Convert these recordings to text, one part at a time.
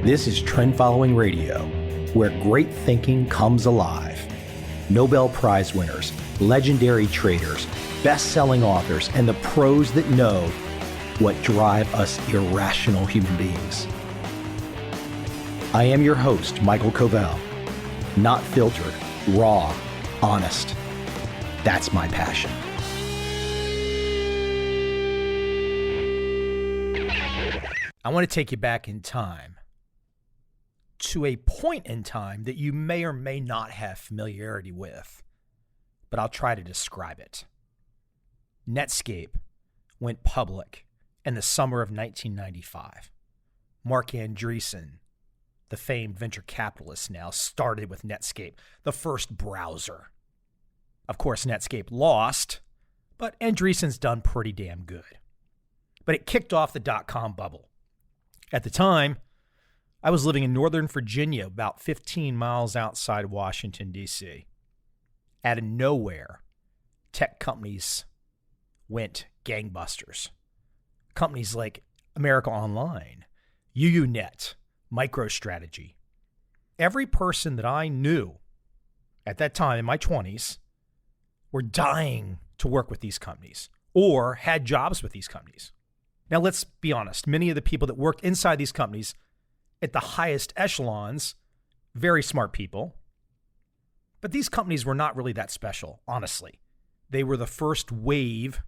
This is Trend Following Radio, where great thinking comes alive. Nobel Prize winners, legendary traders, best-selling authors, and the pros that know what drive us irrational human beings. I am your host, Michael Covel. Not filtered, raw, honest. That's my passion. I want to take you back in time to a point in time that you may or may not have familiarity with, but I'll try to describe it. Netscape went public in the summer of 1995. Mark Andreessen, the famed venture capitalist now, started with Netscape, the first browser. Of course, Netscape lost, but Andreessen's done pretty damn good. But it kicked off the dot-com bubble. At the time, I was living in Northern Virginia, about 15 miles outside Washington, D.C. Out of nowhere, tech companies went gangbusters. Companies like America Online, UUNet, MicroStrategy. Every person that I knew at that time in my 20s were dying to work with these companies or had jobs with these companies. Now, let's be honest. Many of the people that worked inside these companies at the highest echelons, very smart people. But these companies were not really that special, honestly. They were the first wave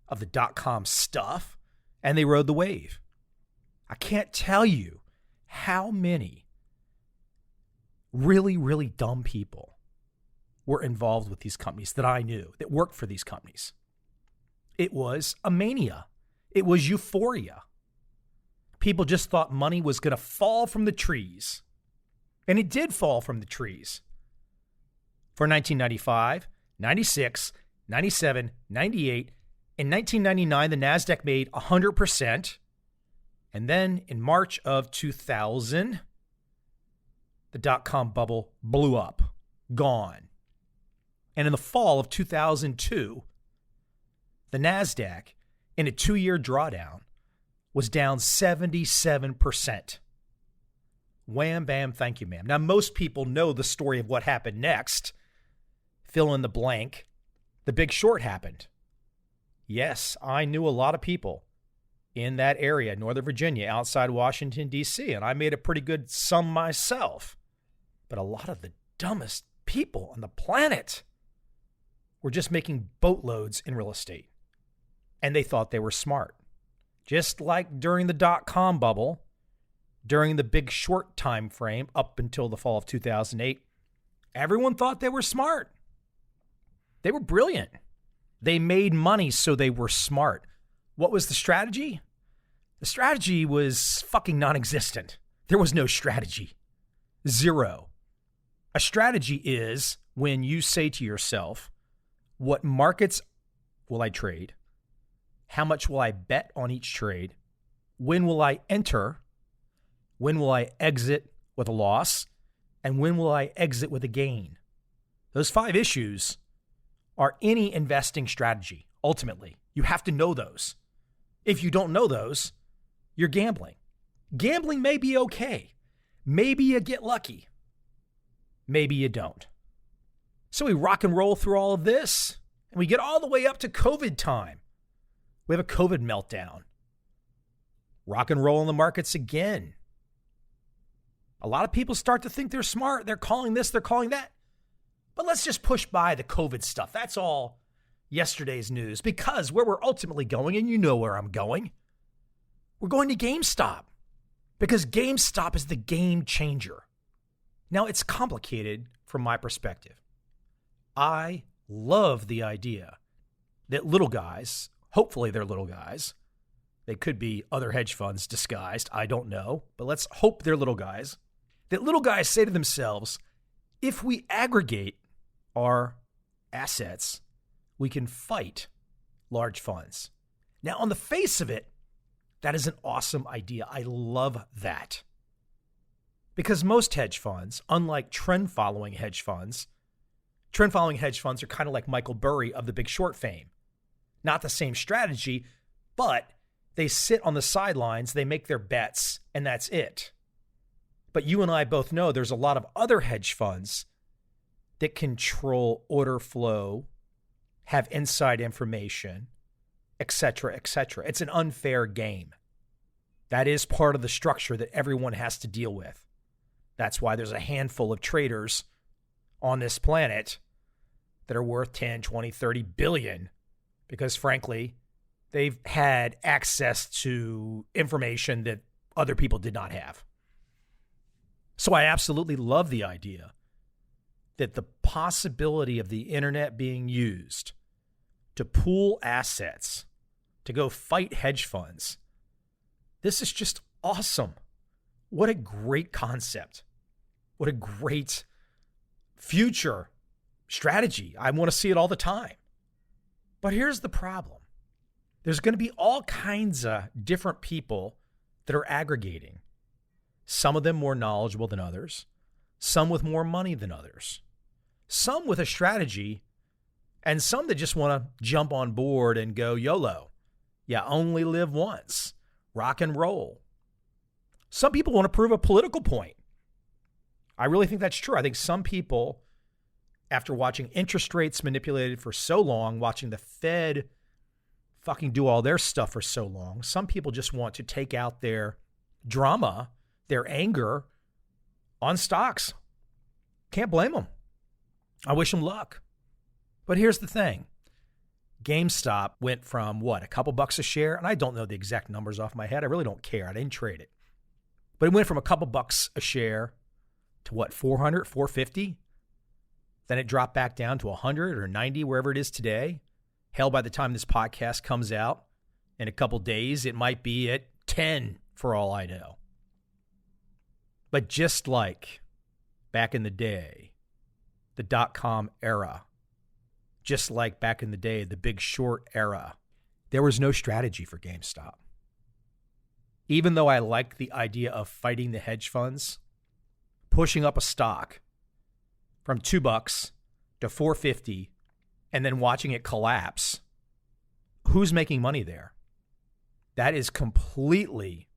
of the dot-com stuff, and they rode the wave. I can't tell you how many really, really dumb people were involved with these companies that I knew, that worked for these companies. It was a mania. It was euphoria. People just thought money was going to fall from the trees. And it did fall from the trees. For 1995, 96, 97, 98, in 1999, the NASDAQ made 100%. And then in March of 2000, the dot-com bubble blew up, gone. And in the fall of 2002, the NASDAQ, in a 2-year drawdown, was down 77%. Wham, bam, thank you, ma'am. Now, most people know the story of what happened next. Fill in the blank. The Big Short happened. Yes, I knew a lot of people in that area, Northern Virginia, outside Washington, D.C., and I made a pretty good sum myself. But a lot of the dumbest people on the planet were just making boatloads in real estate. And they thought they were smart. Just like during the dot-com bubble, during the Big Short time frame up until the fall of 2008, everyone thought they were smart. They were brilliant. They made money, so they were smart. What was the strategy? The strategy was fucking non-existent. There was no strategy. Zero. A strategy is when you say to yourself, what markets will I trade? How much will I bet on each trade? When will I enter? When will I exit with a loss? And when will I exit with a gain? Those 5 issues are any investing strategy, ultimately. You have to know those. If you don't know those, you're gambling. Gambling may be okay. Maybe you get lucky. Maybe you don't. So we rock and roll through all of this, and we get all the way up to COVID time. We have a COVID meltdown. Rock and roll in the markets again. A lot of people start to think they're smart. They're calling this, they're calling that. But let's just push by the COVID stuff. That's all yesterday's news, because where we're ultimately going, and you know where I'm going, we're going to GameStop, because GameStop is the game changer. Now, it's complicated from my perspective. I love the idea that little guys, hopefully they're little guys, they could be other hedge funds disguised, I don't know, but let's hope they're little guys, that little guys say to themselves, if we aggregate our assets, we can fight large funds. Now, on the face of it, that is an awesome idea. I love that. Because most hedge funds, unlike trend-following hedge funds are kind of like Michael Burry of the Big Short fame. Not the same strategy, but they sit on the sidelines, they make their bets, and that's it. But you and I both know there's a lot of other hedge funds that control order flow, have inside information, et cetera, et cetera. It's an unfair game. That is part of the structure that everyone has to deal with. That's why there's a handful of traders on this planet that are worth 10, 20, 30 billion because, frankly, they've had access to information that other people did not have. So I absolutely love the idea that the possibility of the internet being used to pool assets, to go fight hedge funds, this is just awesome. What a great concept. What a great future strategy. I want to see it all the time. But here's the problem. There's going to be all kinds of different people that are aggregating. Some of them more knowledgeable than others. Some with more money than others. Some with a strategy. And some that just want to jump on board and go YOLO. You only live once. Rock and roll. Some people want to prove a political point. I really think that's true. I think some people, after watching interest rates manipulated for so long, watching the Fed fucking do all their stuff for so long, some people just want to take out their drama, their anger on stocks. Can't blame them. I wish them luck. But here's the thing. GameStop went from what, a couple bucks a share? And I don't know the exact numbers off my head. I really don't care. I didn't trade it. But it went from a couple bucks a share to what, 400, 450? Then it dropped back down to 100 or 90, wherever it is today. Hell, by the time this podcast comes out in a couple days, it might be at 10 for all I know. But just like back in the day, the dot-com era, just like back in the day, the Big Short era, there was no strategy for GameStop. Even though I liked the idea of fighting the hedge funds, pushing up a stock from $2 to $4.50 and then watching it collapse, who's making money there? That is completely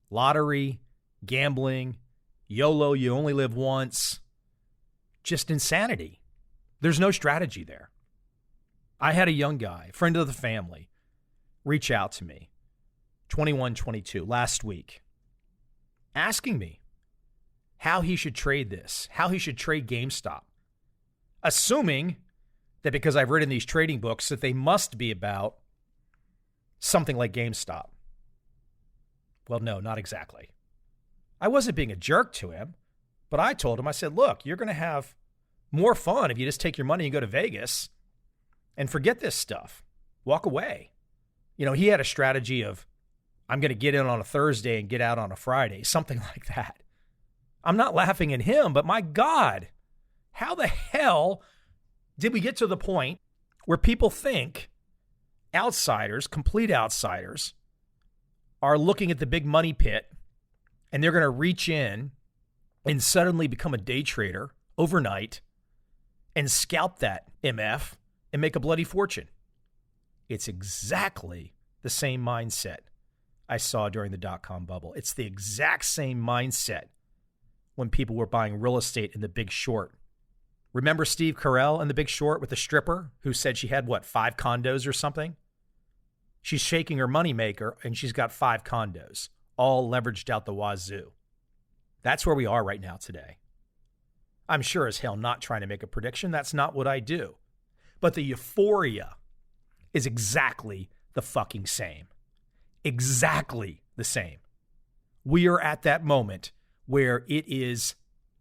lottery, gambling, YOLO, you only live once, just insanity. There's no strategy there. I had a young guy, friend of the family, reach out to me, 21, 22, last week, asking me how he should trade this, how he should trade GameStop, assuming that because I've written these trading books that they must be about something like GameStop. Well, no, not exactly. I wasn't being a jerk to him, but I told him, I said, look, you're going to have more fun if you just take your money and go to Vegas and forget this stuff. Walk away. You know, he had a strategy of, I'm going to get in on a Thursday and get out on a Friday, something like that. I'm not laughing at him, but my God, how the hell did we get to the point where people think outsiders, complete outsiders, are looking at the big money pit and they're going to reach in and suddenly become a day trader overnight and scalp that MF and make a bloody fortune? It's exactly the same mindset I saw during the dot-com bubble. It's the exact same mindset when people were buying real estate in the Big Short. Remember Steve Carell in the Big Short with the stripper who said she had, 5 condos or something? She's shaking her moneymaker and she's got 5 condos, all leveraged out the wazoo. That's where we are right now today. I'm sure as hell not trying to make a prediction. That's not what I do. But the euphoria is exactly the fucking same. Exactly the same. We are at that moment where it is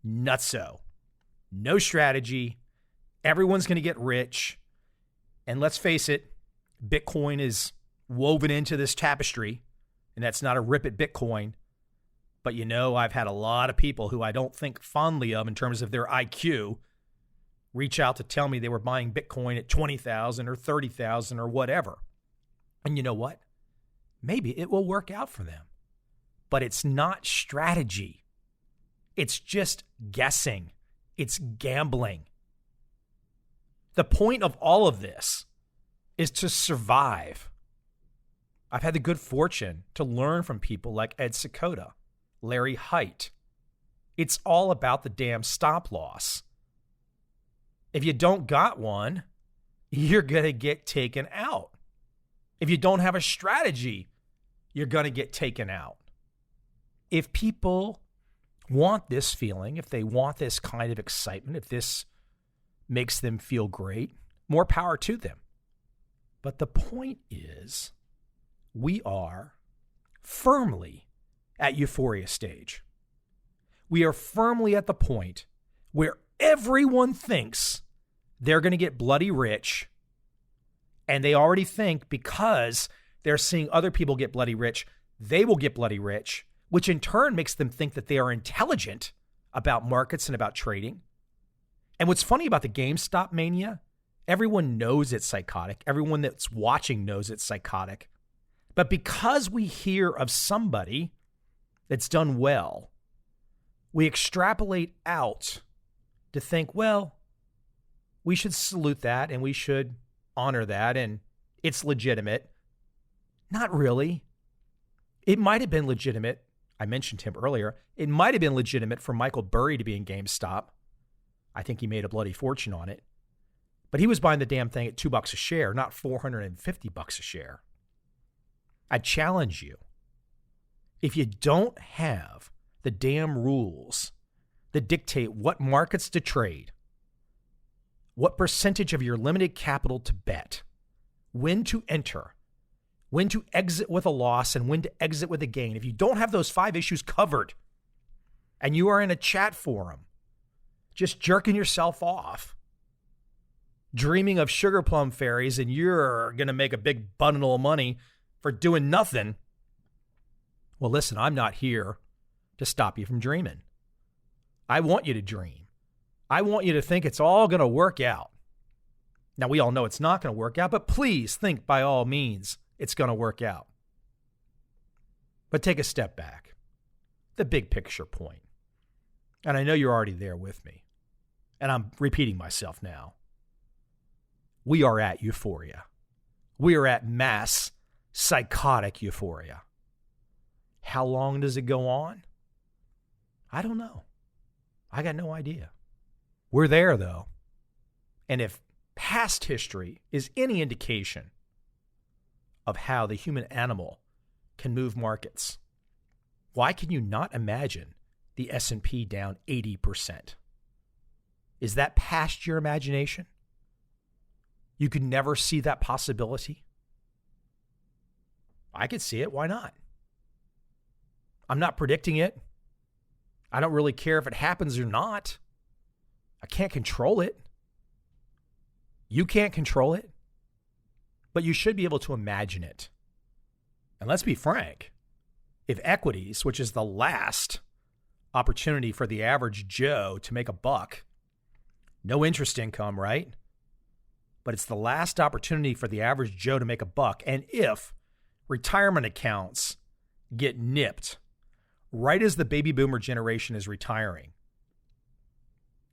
nutso. No strategy. Everyone's going to get rich. And let's face it, Bitcoin is woven into this tapestry. And that's not a rip at Bitcoin. But I've had a lot of people who I don't think fondly of in terms of their IQ reach out to tell me they were buying Bitcoin at 20,000 or 30,000 or whatever. And you know what? Maybe it will work out for them. But it's not strategy. It's just guessing. It's gambling. The point of all of this is to survive. I've had the good fortune to learn from people like Ed Seykota, Larry Hite, It's all about the damn stop loss. If you don't got one, you're going to get taken out. If you don't have a strategy, you're going to get taken out. If people want this feeling, if they want this kind of excitement, if this makes them feel great, more power to them. But the point is, we are firmly at euphoria stage. We are firmly at the point where everyone thinks they're going to get bloody rich, and they already think because they're seeing other people get bloody rich, they will get bloody rich, which in turn makes them think that they are intelligent about markets and about trading. And what's funny about the GameStop mania, everyone knows it's psychotic. Everyone that's watching knows it's psychotic. But because we hear of somebody that's done well, we extrapolate out to think, well, we should salute that and we should honor that and it's legitimate. Not really. It might have been legitimate. I mentioned him earlier. It might have been legitimate for Michael Burry to be in GameStop. I think he made a bloody fortune on it. But he was buying the damn thing at $2 a share, not $450 a share. I challenge you. If you don't have the damn rules that dictate what markets to trade, what percentage of your limited capital to bet, when to enter, when to exit with a loss, and when to exit with a gain, if you don't have those 5 issues covered and you are in a chat forum just jerking yourself off, dreaming of sugar plum fairies, and you're going to make a big bundle of money for doing nothing, well, listen, I'm not here to stop you from dreaming. I want you to dream. I want you to think it's all going to work out. Now, we all know it's not going to work out, but please think by all means it's going to work out. But take a step back. The big picture point. And I know you're already there with me. And I'm repeating myself now. We are at euphoria. We are at mass psychotic euphoria. How long does it go on? I don't know. I got no idea. We're there, though. And if past history is any indication of how the human animal can move markets, why can you not imagine the S&P down 80%? Is that past your imagination? You could never see that possibility? I could see it. Why not? I'm not predicting it. I don't really care if it happens or not. I can't control it. You can't control it. But you should be able to imagine it. And let's be frank. If equities, which is the last opportunity for the average Joe to make a buck, no interest income, right? But it's the last opportunity for the average Joe to make a buck. And if retirement accounts get nipped right as the baby boomer generation is retiring,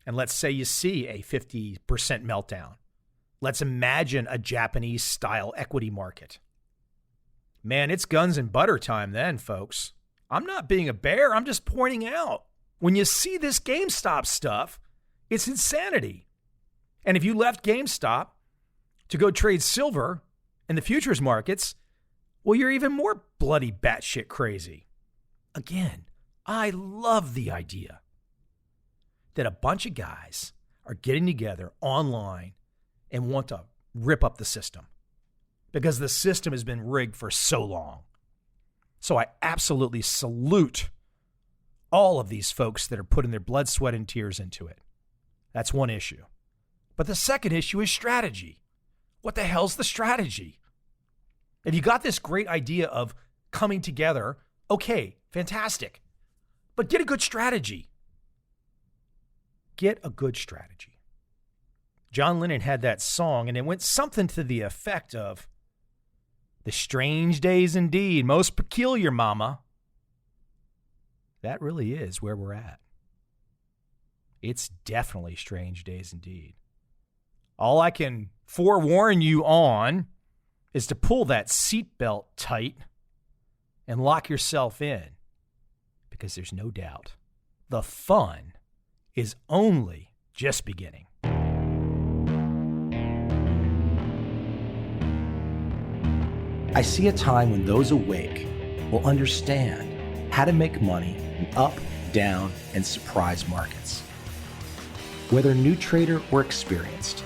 and let's say you see a 50% meltdown, let's imagine a Japanese style equity market. Man, it's guns and butter time then, folks. I'm not being a bear. I'm just pointing out. When you see this GameStop stuff, it's insanity. And if you left GameStop to go trade silver in the futures markets, well, you're even more bloody batshit crazy. Again, I love the idea that a bunch of guys are getting together online and want to rip up the system because the system has been rigged for so long. So I absolutely salute all of these folks that are putting their blood, sweat, and tears into it. That's one issue. But the second issue is strategy. What the hell's the strategy? If you got this great idea of coming together, okay, fantastic. But get a good strategy. Get a good strategy. John Lennon had that song, and it went something to the effect of, "The strange days indeed, most peculiar, mama." That really is where we're at. It's definitely strange days indeed. All I can forewarn you on is to pull that seatbelt tight and lock yourself in, because there's no doubt The fun is only just beginning. I see a time when those awake will understand how to make money in up, down, and surprise markets. Whether new trader or experienced,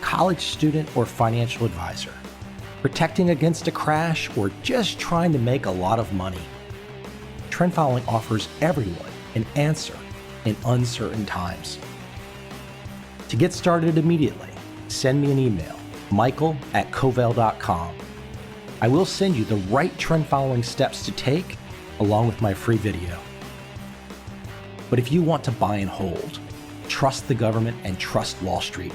college student or financial advisor, protecting against a crash or just trying to make a lot of money, trend following offers everyone an answer in uncertain times. To get started immediately, send me an email, michael@covel.com. I will send you the right trend following steps to take along with my free video. But if you want to buy and hold, trust the government and trust Wall Street,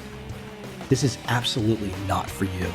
this is absolutely not for you.